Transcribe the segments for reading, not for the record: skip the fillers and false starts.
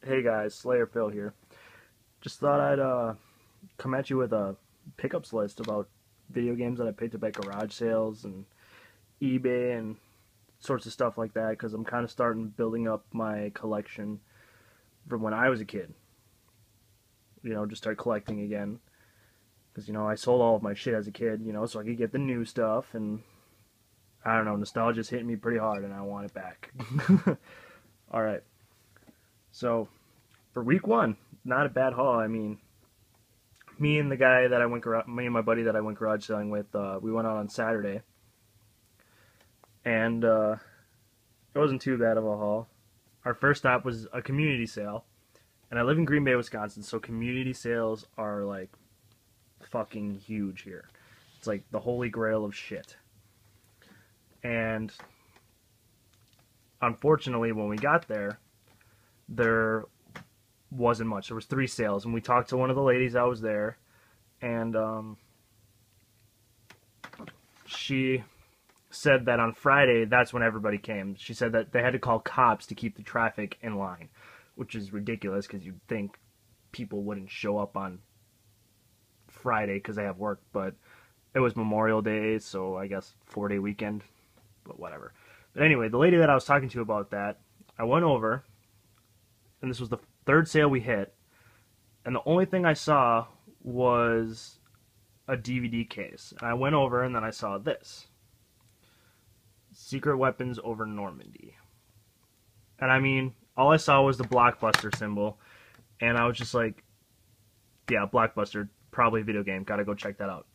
Hey guys, Slayer Phil here. Just thought I'd come at you with a pickups list about video games that I picked up at garage sales and eBay and sorts of stuff like that because I'm kind of starting building up my collection from when I was a kid. Just start collecting again because I sold all of my shit as a kid, so I could get the new stuff, and I don't know, nostalgia's hitting me pretty hard and I want it back. All right. So, for week one, not a bad haul. I mean, me and my buddy that I went garage selling with, we went out on Saturday, and it wasn't too bad of a haul. Our first stop was a community sale, and I live in Green Bay, Wisconsin, so community sales are like fucking huge here. It's like the holy grail of shit. And unfortunately, when we got there wasn't much. There was 3 sales, and we talked to one of the ladies that was there, and she said that on Friday, that's when everybody came. She said that they had to call cops to keep the traffic in line, which is ridiculous because you'd think people wouldn't show up on Friday because they have work, but it was Memorial Day, so I guess 4-day weekend, but whatever. But anyway, the lady that I was talking to about that, I went over, and this was the 3rd sale we hit, and the only thing I saw was a DVD case. And I went over, and then I saw this. Secret Weapons Over Normandy. And I mean, all I saw was the Blockbuster symbol, and I was just like, yeah, Blockbuster, probably a video game, gotta go check that out.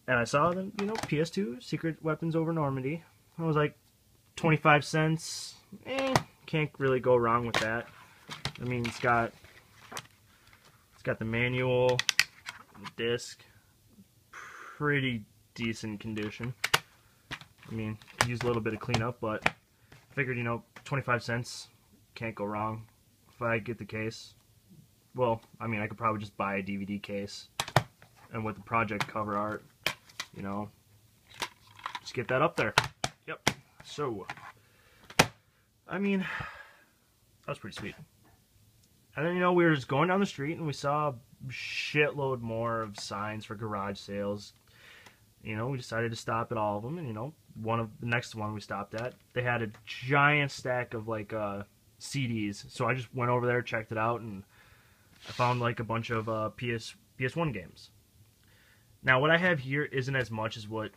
And I saw the, PS2, Secret Weapons Over Normandy. I was like, 25 cents, can't really go wrong with that. I mean, it's got the manual, the disc, pretty decent condition. I mean, could use a little bit of cleanup, but I figured, 25 cents, can't go wrong. If I get the case, well, I mean, I could probably just buy a DVD case, and with the project cover art, just get that up there. Yep. So, I mean, that was pretty sweet. And then, we were just going down the street, and we saw a shitload more of signs for garage sales. We decided to stop at all of them, and, the next one we stopped at, they had a giant stack of, like, CDs. So I just went over there, checked it out, and I found, like, a bunch of PS1 games. Now, what I have here isn't as much as what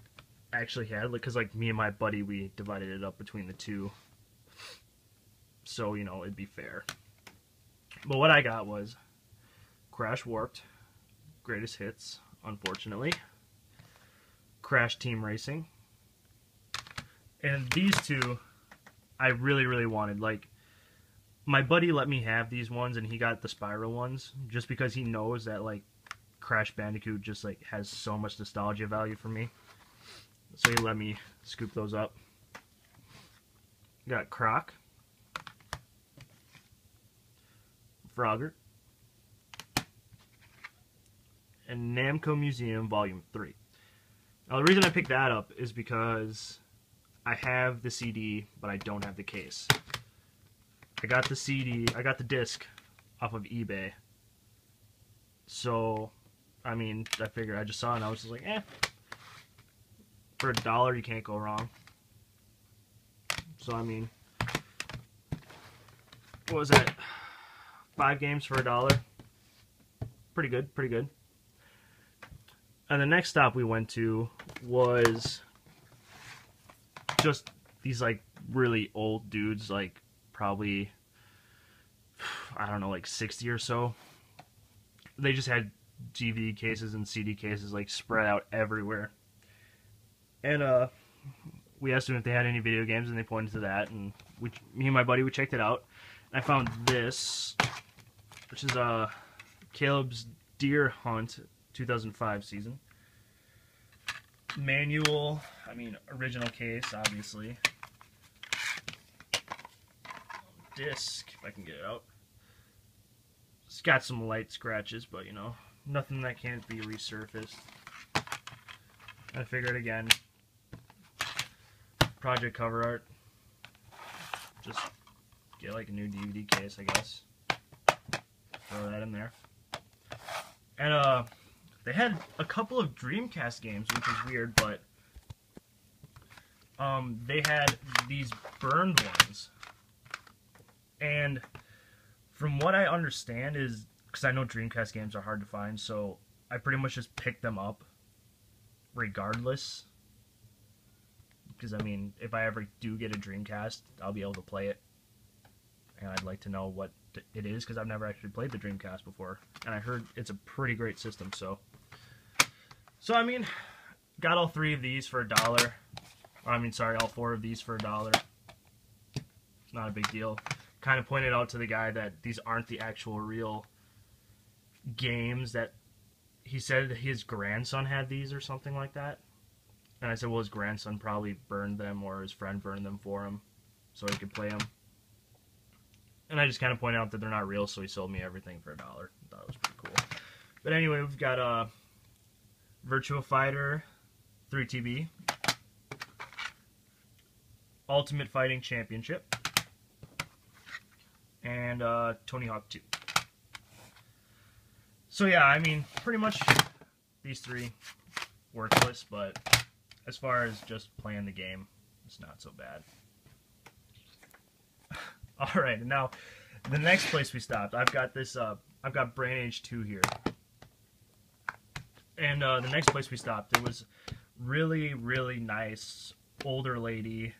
I actually had, because, like, me and my buddy, we divided it up between the two. So, it'd be fair. But what I got was Crash Warped, Greatest Hits, unfortunately, Crash Team Racing, and these two I really, really wanted. Like, my buddy let me have these ones, and he got the Spyro ones, just because he knows that, like, Crash Bandicoot just, like, has so much nostalgia value for me. So he let me scoop those up. Got Croc, Frogger, and Namco Museum Volume 3. Now, the reason I picked that up is because I have the CD, but I don't have the case. I got the disc off of eBay. So, I mean, I figured, I just saw it and I was just like, for $1, you can't go wrong. So, I mean, what was that? 5 games for $1. Pretty good, pretty good. And the next stop we went to was just these, like, really old dudes, like, probably, I don't know, like 60 or so. They just had DVD cases and CD cases, like, spread out everywhere. And we asked them if they had any video games, and they pointed to that, and me and my buddy, we checked it out. And I found this, which is Caleb's Deer Hunt 2005 season. Manual, I mean, original case, obviously. Disc, if I can get it out. It's got some light scratches, but, nothing that can't be resurfaced. I figured, again, project cover art. Just get like a new DVD case, I guess. throw that in there. And they had a couple of Dreamcast games, which is weird, but they had these burned ones. And from what I understand is, because I know Dreamcast games are hard to find, so I pretty much just picked them up regardless. Because, I mean, if I ever do get a Dreamcast, I'll be able to play it. And I'd like to know what it is, because I've never actually played the Dreamcast before. And I heard it's a pretty great system, so I mean, got all 3 of these for $1. I mean, sorry, all 4 of these for $1. It's not a big deal. Kind of pointed out to the guy that these aren't the actual real games, that he said his grandson had these or something like that. And I said, well, his grandson probably burned them, or his friend burned them for him so he could play them. And I just kind of pointed out that they're not real, so he sold me everything for $1. I thought it was pretty cool. But anyway, we've got Virtua Fighter 3TB, Ultimate Fighting Championship, and Tony Hawk 2. So yeah, I mean, pretty much these 3 worthless, but as far as just playing the game, it's not so bad. Alright, now, the next place we stopped, I've got this, I've got Brain Age 2 here. And the next place we stopped, it was really, really nice, older lady.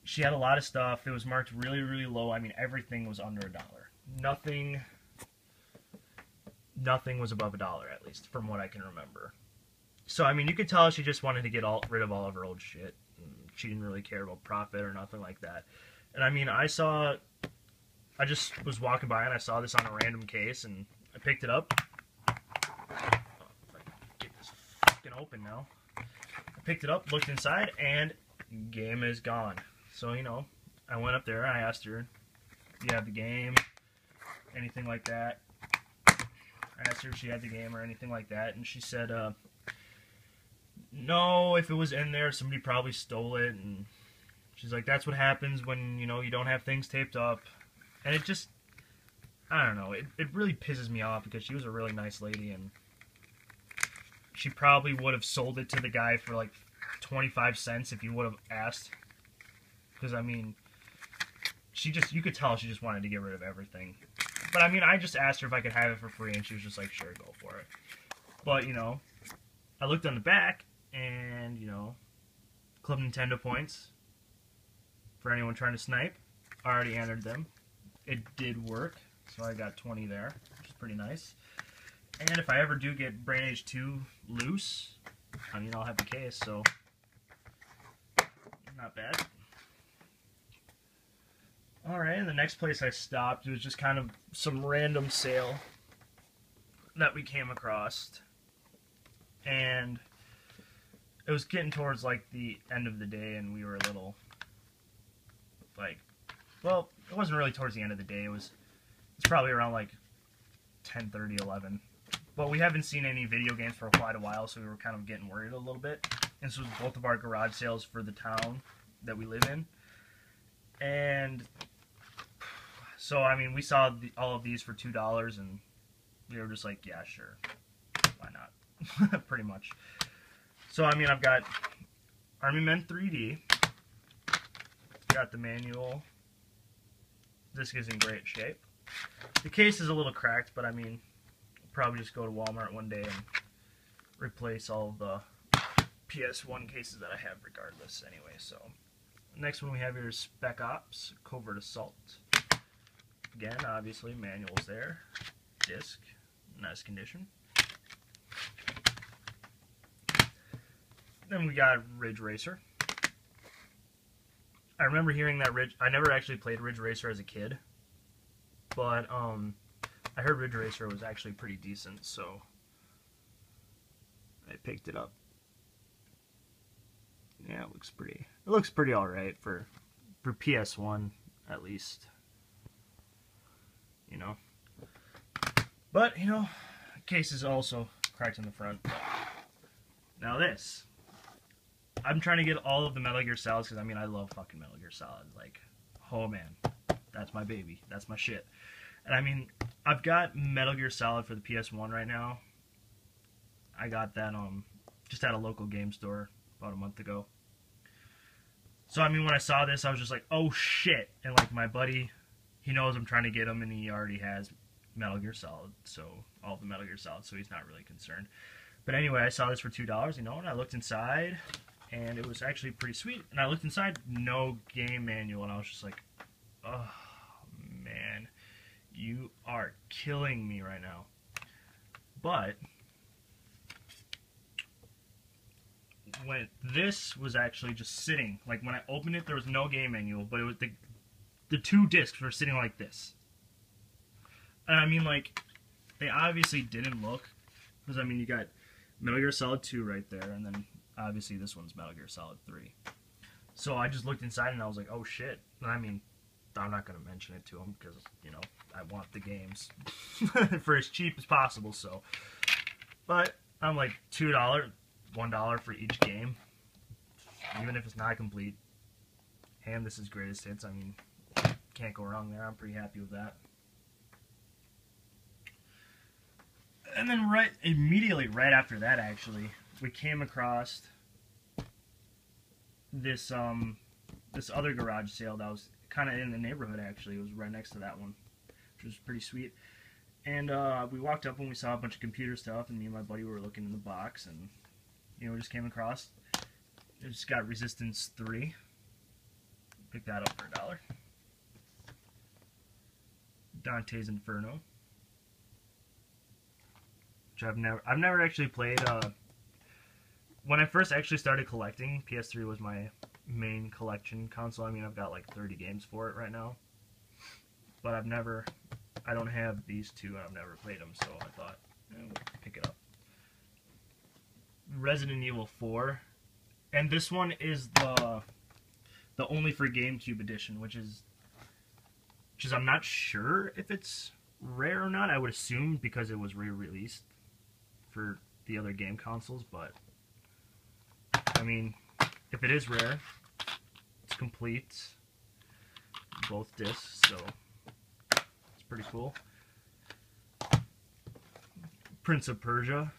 She had a lot of stuff. It was marked really, really low. I mean, everything was under $1. Nothing was above $1, at least, from what I can remember. So, I mean, you could tell she just wanted to get rid of all of her old shit. She didn't really care about profit or nothing like that. And, I mean, I just was walking by and I saw this on a random case, and I picked it up. Oh, if I can get this fucking open now. I picked it up, looked inside, and game is gone. So, you know, I went up there and I asked her, do you have the game? Anything like that? I asked her if she had the game or anything like that, and she said, no, if it was in there, somebody probably stole it, and she's like, that's what happens when, you know, you don't have things taped up. And it just, I don't know, it really pisses me off, because she was a really nice lady, and she probably would have sold it to the guy for like 25 cents if you would have asked. Because, I mean, you could tell she just wanted to get rid of everything. But, I mean, I just asked her if I could have it for free, and she was just like, sure, go for it. But, you know, I looked on the back, and, you know, Club Nintendo points for anyone trying to snipe. I already entered them. It did work, so I got 20 there, which is pretty nice. And if I ever do get Brain Age 2 loose, I mean, I'll have the case, so not bad. Alright, and the next place I stopped, it was just kind of some random sale that we came across. And it was getting towards, like, the end of the day, and we were a little, like, well, it wasn't really towards the end of the day. It's probably around, like, 10:30, 11. But we haven't seen any video games for quite a while, so we were kind of getting worried a little bit. And this was both of our garage sales for the town that we live in. And so, I mean, we saw all of these for $2, and we were just like, yeah, sure. Why not? Pretty much. So, I mean, I've got Army Men 3D. Got the manual. Disc is in great shape. The case is a little cracked, but I mean, I'll probably just go to Walmart one day and replace all of the PS1 cases that I have regardless anyway. So, next one we have here is Spec Ops Covert Assault. Again, obviously, manual's there. Disc, nice condition. Then we got Ridge Racer. I remember hearing that I never actually played Ridge Racer as a kid, but I heard Ridge Racer was actually pretty decent, so I picked it up. Yeah, it looks pretty alright for PS1 at least. You know. But, you know, the case is also cracked in the front. Now this. I'm trying to get all of the Metal Gear Solids, because, I mean, I love fucking Metal Gear Solid. Like, oh, man. that's my baby. That's my shit. And I mean, I've got Metal Gear Solid for the PS1 right now. I got that just at a local game store about a month ago. So I mean, when I saw this, I was just like, oh shit. And like my buddy, he knows I'm trying to get him, and he already has Metal Gear Solid, so all the Metal Gear Solid, so he's not really concerned. But anyway, I saw this for $2, you know, and I looked inside, and it was actually pretty sweet. And I looked inside, no game manual, and I was just like, oh man, you are killing me right now. But when this was actually just sitting, like when I opened it, there was no game manual, but it was the two discs were sitting like this. And I mean, like, they obviously didn't look, because I mean, you got Metal Gear Solid 2 right there, and then obviously this one's Metal Gear Solid 3. So I just looked inside and I was like, oh shit. And I mean, I'm not going to mention it to him because, you know, I want the games for as cheap as possible, so. But I'm like, $2, $1 for each game, even if it's not complete. And this is greatest hits. I mean, can't go wrong there. I'm pretty happy with that. And then immediately right after that, actually, we came across this this other garage sale that was kind of in the neighborhood. Actually, it was right next to that one, which was pretty sweet. And we walked up and we saw a bunch of computer stuff, and me and my buddy were looking in the box, and you know, we just came across. It just got Resistance 3. Picked that up for $1. Dante's Inferno, which I've never actually played. When I first actually started collecting, PS3 was my main collection console. I mean, I've got like 30 games for it right now, but I don't have these two, and I've never played them, so I thought, we'll pick it up. Resident Evil 4, and this one is the only for GameCube edition, which is I'm not sure if it's rare or not. I would assume because it was re-released for the other game consoles, but I mean, if it is rare, it's complete, both discs, so it's pretty cool. Prince of Persia.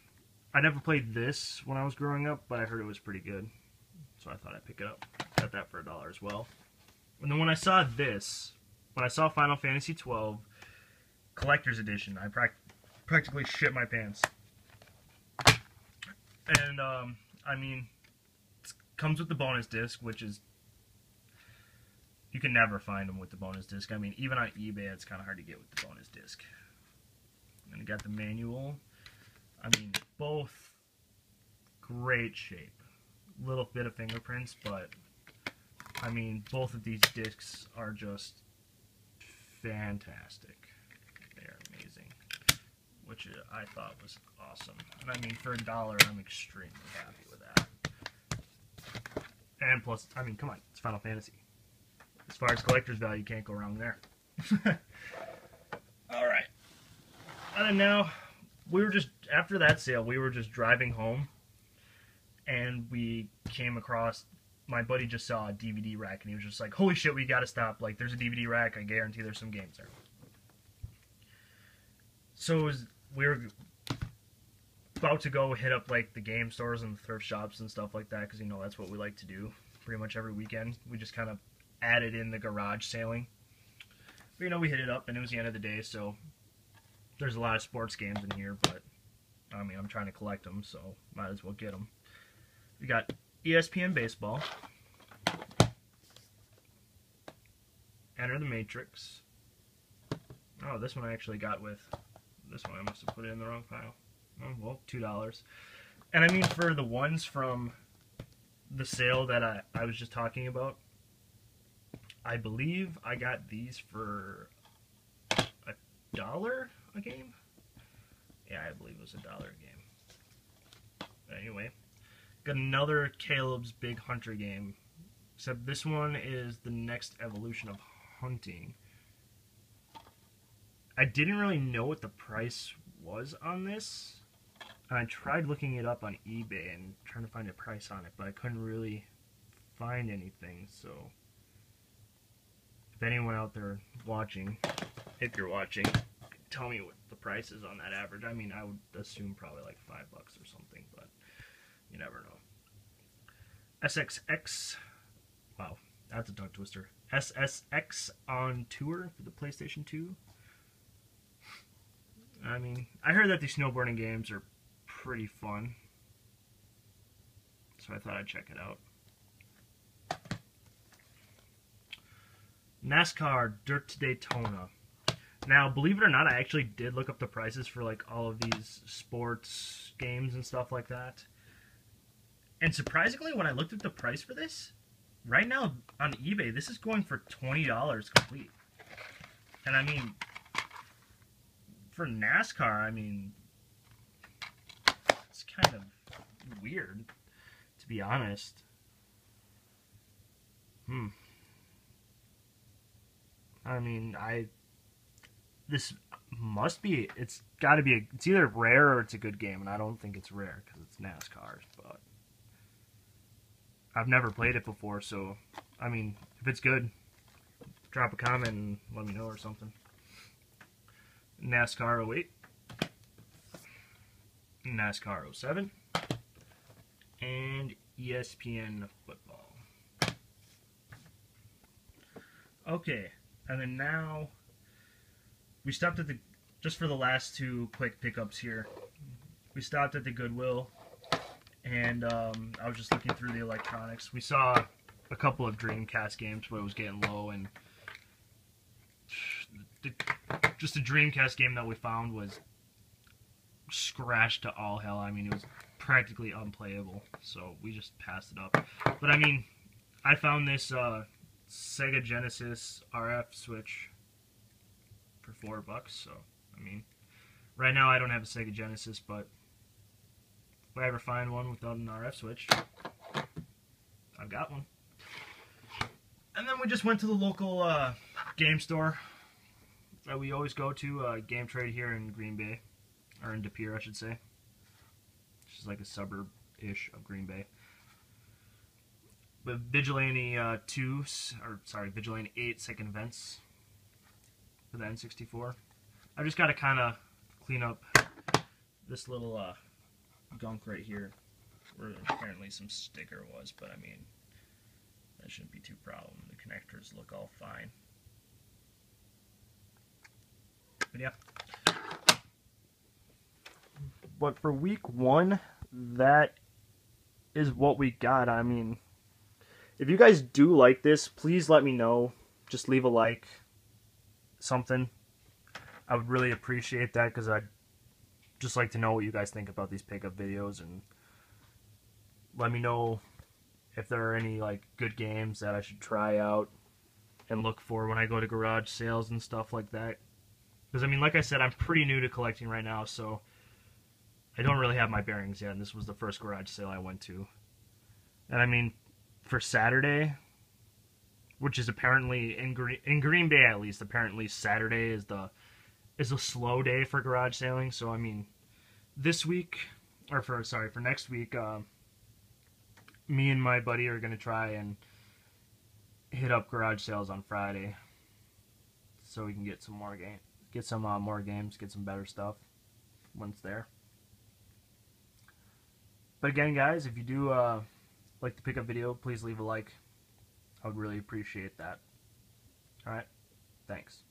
I never played this when I was growing up, but I heard it was pretty good, so I thought I'd pick it up. Got that for $1 as well. And then when I saw Final Fantasy XII Collector's Edition, I practically shit my pants. And, I mean, it comes with the bonus disc, which is, you can never find them with the bonus disc. I mean, even on eBay, it's kind of hard to get with the bonus disc. And you got the manual. I mean, both great shape. Little bit of fingerprints, but I mean, both of these discs are just fantastic. They're amazing, which I thought was awesome. And I mean, for $1, I'm extremely happy with that. And plus, I mean, come on, it's Final Fantasy. As far as collector's value, you can't go wrong there. Alright. And then now, after that sale, we were just driving home, and we came across, my buddy just saw a DVD rack, and he was just like, holy shit, we gotta stop. Like, there's a DVD rack, I guarantee there's some games there. So we were about to go hit up, like, the game stores and the thrift shops and stuff like that, because, you know, that's what we like to do pretty much every weekend. We just kind of added in the garage sailing. But, you know, we hit it up, and it was the end of the day, so there's a lot of sports games in here, but, I mean, I'm trying to collect them, so might as well get them. We got ESPN Baseball, Enter the Matrix. Oh, this one I actually got with this one. I must have put it in the wrong pile. Oh, well, $2. And I mean, for the ones from the sale that I was just talking about, I believe I got these for $1 a game? Yeah, I believe it was $1 a game. Anyway, got another Caleb's Big Hunter game, except this one is the next evolution of hunting. I didn't really know what the price was on this, and I tried looking it up on eBay and trying to find a price on it, but I couldn't really find anything, so if if anyone out there watching, if you're watching, tell me what the price is on that average. I mean, I would assume probably like $5 or something, but you never know. SXX, wow, that's a tongue twister. SSX on tour for the PlayStation 2. I mean, I heard that these snowboarding games are pretty fun, so I thought I'd check it out. NASCAR Dirt to Daytona. Now, believe it or not, I actually did look up the prices for like all of these sports games and stuff like that. And surprisingly, when I looked at the price for this, right now on eBay, this is going for $20 complete. And I mean, for NASCAR, I mean, it's kind of weird, to be honest. I mean, this must be, it's got to be, it's either rare or it's a good game, and I don't think it's rare because it's NASCAR, but I've never played it before, so, I mean, if it's good, drop a comment and let me know or something. NASCAR 08, NASCAR 07, and ESPN football. Okay, and then now we stopped at the, just for the last two quick pickups here, we stopped at the Goodwill, and I was just looking through the electronics. We saw a couple of Dreamcast games, but it was getting low, and just a Dreamcast game that we found was scratched to all hell. I mean, it was practically unplayable, so we just passed it up. But I mean, I found this Sega Genesis RF switch for $4, so I mean, right now I don't have a Sega Genesis, but if I ever find one without an RF switch, I've got one. And then we just went to the local game store that we always go to, Game Trade here in Green Bay, or in De Pere, I should say. Which is like a suburb-ish of Green Bay. With Vigilante 2, or sorry, Vigilante 8 second events for the N64. I just got to kind of clean up this little gunk right here, where apparently some sticker was, but I mean, that shouldn't be too problem. The connectors look all fine. But yeah. But for week 1, that is what we got. I mean, if you guys do like this, please let me know. Just leave a like, something. I would really appreciate that, because I'd just like to know what you guys think about these pickup videos, and let me know if there are any like good games that I should try out and look for when I go to garage sales and stuff like that. Because I mean, like I said, I'm pretty new to collecting right now, so I don't really have my bearings yet, and this was the first garage sale I went to. And I mean, for Saturday, which is apparently in Green Bay at least, apparently Saturday is a slow day for garage sailing. So I mean, this week, or for next week, me and my buddy are gonna try and hit up garage sales on Friday, so we can get some more more games, get some better stuff when it's there. But again, guys, if you do like the pickup video, please leave a like. I would really appreciate that. Alright, thanks.